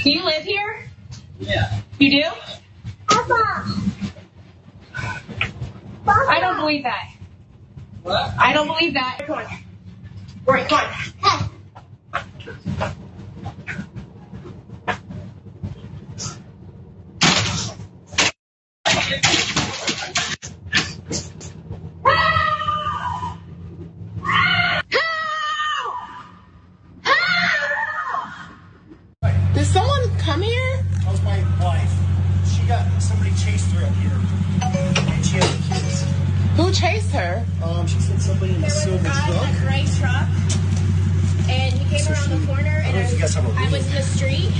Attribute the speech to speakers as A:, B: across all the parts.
A: Do you live here?
B: Yeah.
A: You do?
C: Papa.
A: I don't believe that.
B: What?
A: I don't believe that. Come on. Right, come on.
D: Did someone come here?
B: That was my wife. Somebody chased her up here. And she had kids.
D: Who chased her?
B: She said somebody in a silver truck.
C: There was a guy in a gray truck, and he came around the corner, and I was in the street,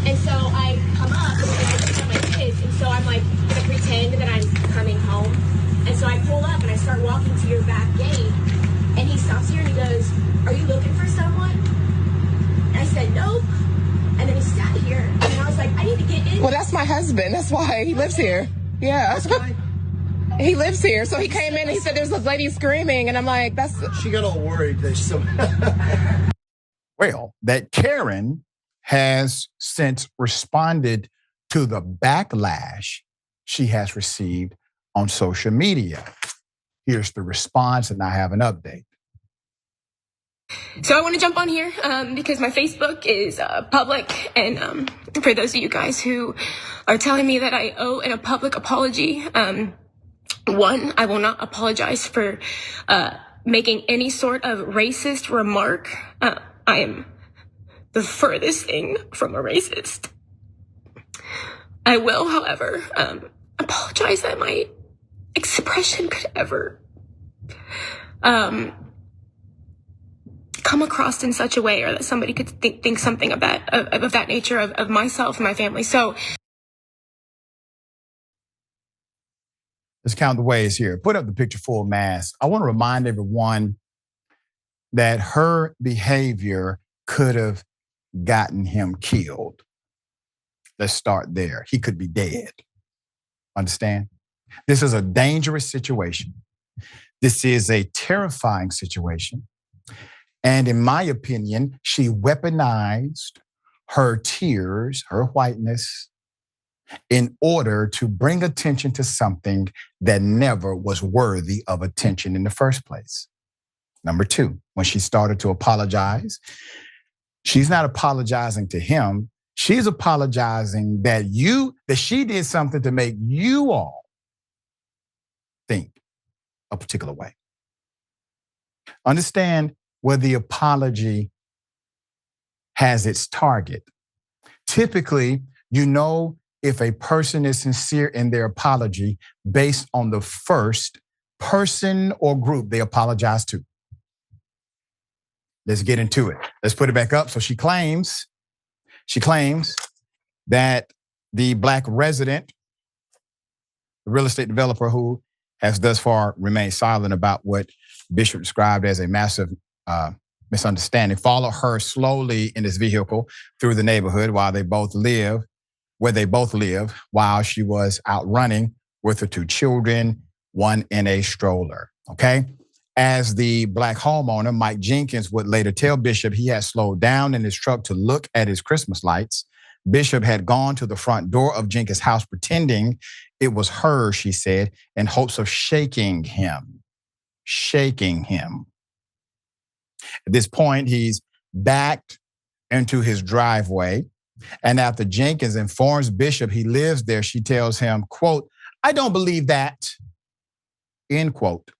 C: and so I come up, and I pick up my kids, and so I'm like gonna pretend that I'm coming home, and so I pull up and I start walking to your back gate, and he stops here and he goes, "Are you looking for someone?" And I said, "Nope." And then he sat here, and I was like, "I need to get in."
D: Well, that's my husband. That's why he lives here. Yeah. He lives here. So he came in and he said there's a lady screaming. And I'm like,
B: She got all worried that
E: Well, that Karen has since responded to the backlash she has received on social media. Here's the response, and I have an update.
F: So I want to jump on here because my Facebook is public, and for those of you guys who are telling me that I owe a public apology, one, I will not apologize for making any sort of racist remark. I am the furthest thing from a racist. I will, however, apologize that my expression could ever come across in such a way, or that somebody could think something of that nature of myself and my family. So
E: let's count the ways here. Put up the picture full mask. I want to remind everyone that her behavior could have gotten him killed. Let's start there. He could be dead. Understand? This is a dangerous situation. This is a terrifying situation. And in my opinion, she weaponized her tears, her whiteness, in order to bring attention to something that never was worthy of attention in the first place. Number two, when she started to apologize, she's not apologizing to him. She's apologizing that she did something to make you all think a particular way. Understand where the apology has its target. Typically, you know if a person is sincere in their apology based on the first person or group they apologize to. Let's get into it. Let's put it back up. So she claims that the Black resident, the real estate developer who has thus far remained silent about what Bishop described as a massive misunderstanding, followed her slowly in this vehicle through the neighborhood where they both live, while she was out running with her two children, one in a stroller, okay? As the Black homeowner, Mike Jenkins would later tell Bishop he had slowed down in his truck to look at his Christmas lights. Bishop had gone to the front door of Jenkins' house pretending it was her, she said, in hopes of shaking him. At this point, he's backed into his driveway. And after Jenkins informs Bishop he lives there, she tells him, quote, "I don't believe that," end quote.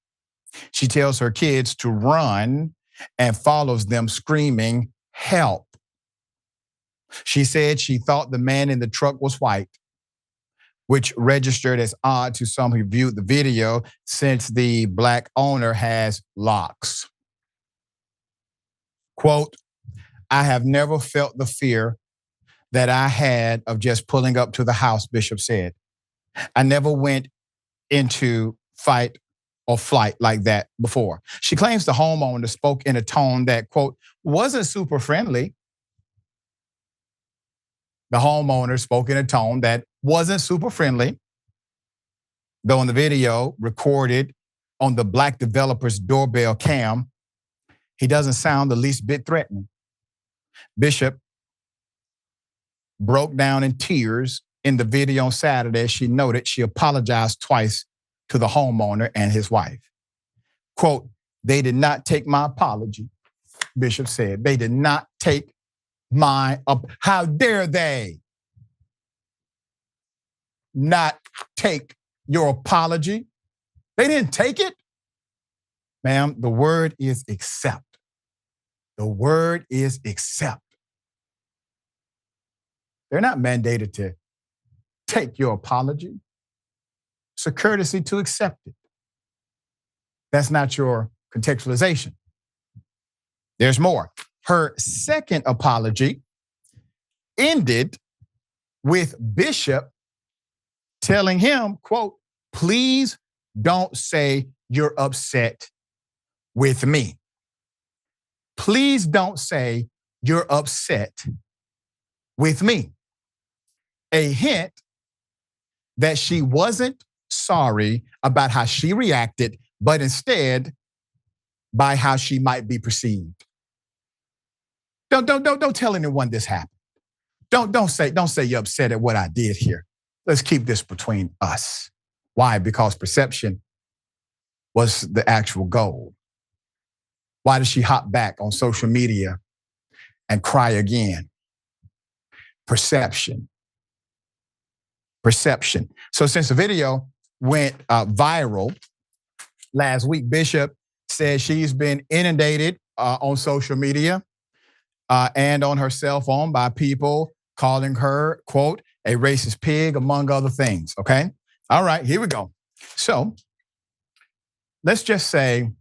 E: She tells her kids to run and follows them screaming, "Help." She said she thought the man in the truck was white, which registered as odd to some who viewed the video since the Black owner has locks. Quote, "I have never felt the fear that I had of just pulling up to the house," Bishop said. "I never went into fight or flight like that before." She claims the homeowner spoke in a tone that, quote, "wasn't super friendly." The homeowner spoke in a tone that wasn't super friendly, though in the video recorded on the Black developer's doorbell cam, he doesn't sound the least bit threatening. Bishop broke down in tears in the video on Saturday. She noted she apologized twice to the homeowner and his wife. Quote, "They did not take my apology," Bishop said. "They did not take how dare they not take your apology? They didn't take it." Ma'am, the word is accept. The word is accept. They're not mandated to take your apology. It's a courtesy to accept it. That's not your contextualization. There's more. Her second apology ended with Bishop telling him, quote, "Please don't say you're upset with me. Please don't say you're upset with me." A hint that she wasn't sorry about how she reacted, but instead by how she might be perceived. Don't tell anyone this happened. Don't say you're upset at what I did here. Let's keep this between us. Why? Because perception was the actual goal. Why did she hop back on social media and cry again? Perception. Perception. So since the video went viral last week, Bishop says she's been inundated on social media and on her cell phone by people calling her, quote, "a racist pig," among other things, okay? All right, here we go. So let's just say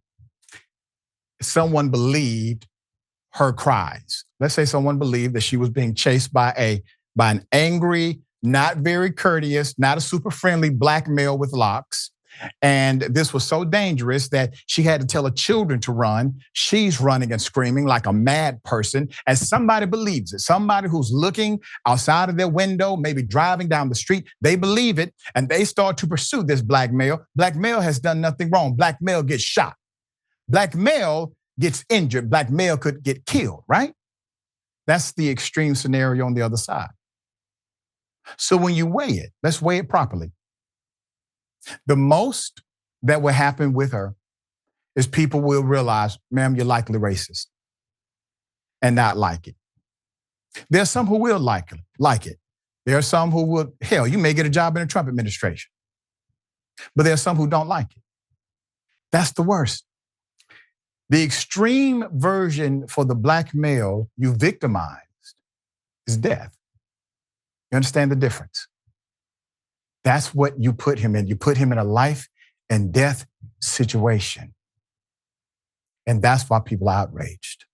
E: someone believed her cries. Let's say someone believed that she was being chased by an angry, not very courteous, not a super friendly black male with locks. And this was so dangerous that she had to tell her children to run. She's running and screaming like a mad person, and somebody believes it. Somebody who's looking outside of their window, maybe driving down the street, they believe it, and they start to pursue this black male. Black male has done nothing wrong. Black male gets shot. Black male gets injured. Black male could get killed, right? That's the extreme scenario on the other side. So when you weigh it, let's weigh it properly. The most that will happen with her is people will realize, ma'am, you're likely racist and not like it. There's some who will like it. There are some who will, hell, you may get a job in the Trump administration. But there are some who don't like it. That's the worst. The extreme version for the black male you victimized is death. You understand the difference? That's what you put him in. You put him in a life and death situation. And that's why people are outraged.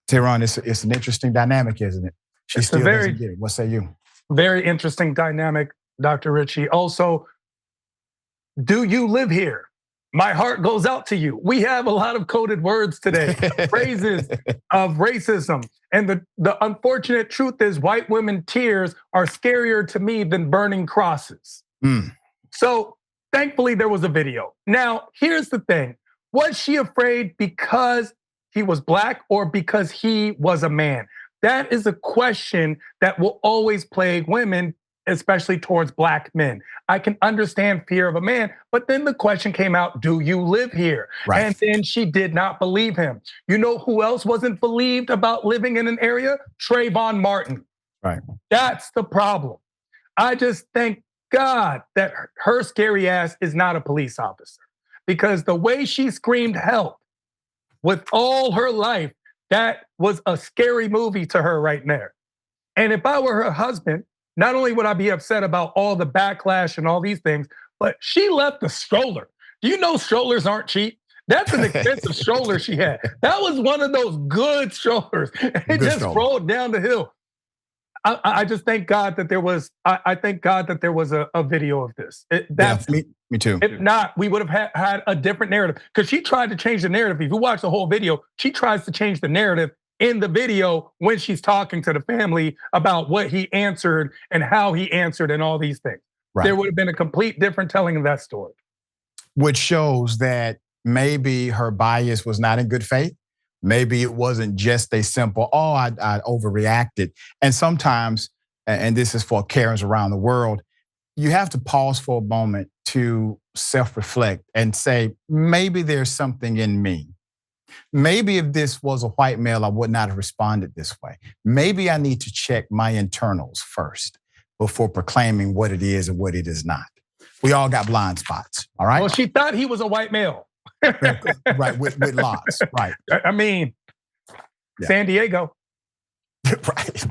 E: Tehran, it's an interesting dynamic, isn't it? She still doesn't get it. What say you?
G: Very interesting dynamic, Dr. Richey. Also, do you live here? My heart goes out to you. We have a lot of coded words today, phrases of racism. And the unfortunate truth is white women tears are scarier to me than burning crosses. So thankfully there was a video. Now, here's the thing. Was she afraid because he was black or because he was a man? That is a question that will always plague women, especially towards black men. I can understand fear of a man, but then the question came out, do you live here?
E: Right.
G: And then she did not believe him. You know who else wasn't believed about living in an area? Trayvon Martin.
E: Right.
G: That's the problem. I just thank God that her scary ass is not a police officer, because the way she screamed help with all her life, that was a scary movie to her right there. And if I were her husband, not only would I be upset about all the backlash and all these things, but she left the stroller. Do you know strollers aren't cheap? That's an expensive stroller she had. That was one of those good strollers. It just rolled down the hill. I just thank God that there was. I thank God that there was a video of this.
E: Me too.
G: If not, we would have had a different narrative, because she tried to change the narrative. If you watch the whole video, she tries to change the narrative in the video when she's talking to the family about what he answered and how he answered and all these things. Right. There would have been a complete different telling of that story.
E: Which shows that maybe her bias was not in good faith, Maybe it wasn't just a simple, oh, I overreacted. And sometimes, and this is for Karens around the world, you have to pause for a moment to self-reflect and say, maybe there's something in me. Maybe if this was a white male, I would not have responded this way. Maybe I need to check my internals first before proclaiming what it is and what it is not. We all got blind spots, all right?
G: Well, she thought he was a white male.
E: Right, with locks, right.
G: I mean, yeah. San Diego.
E: Right.